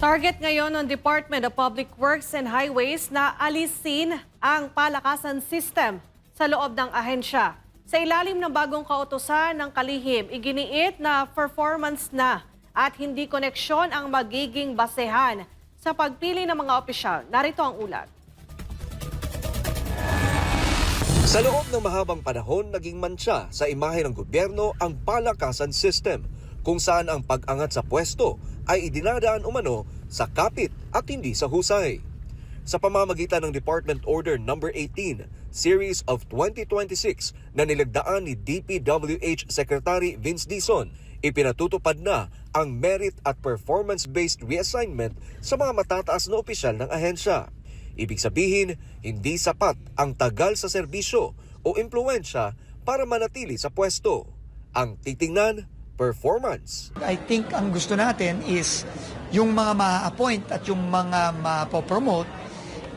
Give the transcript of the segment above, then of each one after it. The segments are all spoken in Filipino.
Target ngayon ng Department of Public Works and Highways na alisin ang palakasan system sa loob ng ahensya. Sa ilalim ng bagong kautusan ng kalihim, iginiit na performance na at hindi koneksyon ang magiging basehan sa pagpili ng mga opisyal. Narito ang ulat. Sa loob ng mahabang panahon, naging mantsa sa imahe ng gobyerno ang palakasan system, kung saan ang pag-angat sa pwesto ay idinadaan umano sa kapit at hindi sa husay. Sa pamamagitan ng Department Order No. 18, Series of 2026 na nilagdaan ni DPWH Secretary Vince Dizon, ipinatutupad na ang merit at performance-based reassignment sa mga matataas na opisyal ng ahensya. Ibig sabihin, hindi sapat ang tagal sa serbisyo o impluwensya para manatili sa pwesto. Ang titingnan, performance. I think ang gusto natin is yung mga ma-appoint at yung mga ma-promote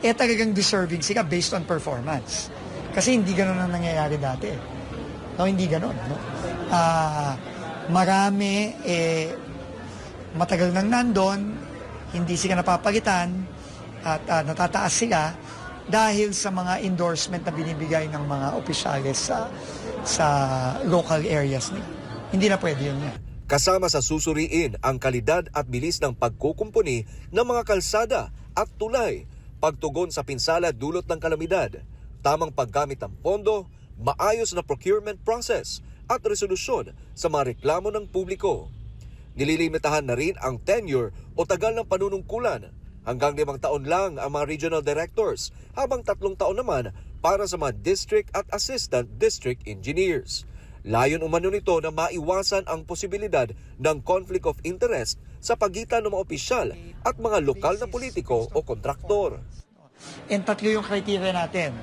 talagang deserving sila based on performance. Kasi hindi ganun ang nangyayari dati. No, hindi ganun. No? Marami matagal nang nandun, hindi sila napapalitan at natataas sila dahil sa mga endorsement na binibigay ng mga opisyales sa local areas nila. Hindi na pwede yun yan. Kasama sa susuriin ang kalidad at bilis ng pagkukumpuni ng mga kalsada at tulay, pagtugon sa pinsala dulot ng kalamidad, tamang paggamit ng pondo, maayos na procurement process at resolusyon sa mga reklamo ng publiko. Nililimitahan na rin ang tenure o tagal ng panunungkulan. Hanggang 5 taon lang ang mga regional directors, habang 3 taon naman para sa mga district at assistant district engineers. Layon umano nito na maiwasan ang posibilidad ng conflict of interest sa pagitan ng mga opisyal at mga lokal na politiko o kontraktor. And 3 yung criteria natin.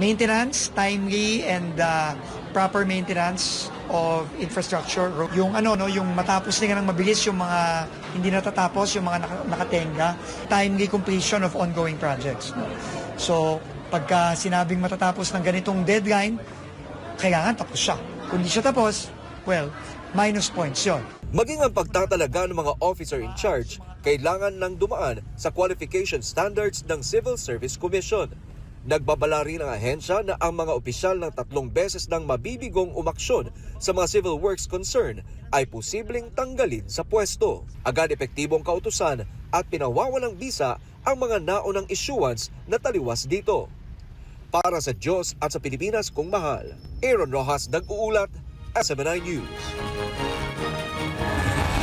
Maintenance, timely and proper maintenance of infrastructure. Yung yung matapos nila ng mabilis, yung mga hindi natatapos, yung mga nakatenga, timely completion of ongoing projects. So, pagka sinabing matatapos ng ganitong deadline, kailangan tapos siya. Kung hindi siya tapos, well, minus points yun. Maging ang pagtatalaga ng mga officer in charge, kailangan lang dumaan sa qualification standards ng Civil Service Commission. Nagbabala rin ang ahensya na ang mga opisyal ng 3 beses nang mabibigong umaksyon sa mga civil works concern ay posibleng tanggalin sa pwesto. Agad epektibong kautusan at pinawawalang bisa ang mga naunang issuance na taliwas dito. Para sa Diyos at sa Pilipinas kung mahal, Aaron Rojas nag-uulat, SMNI News.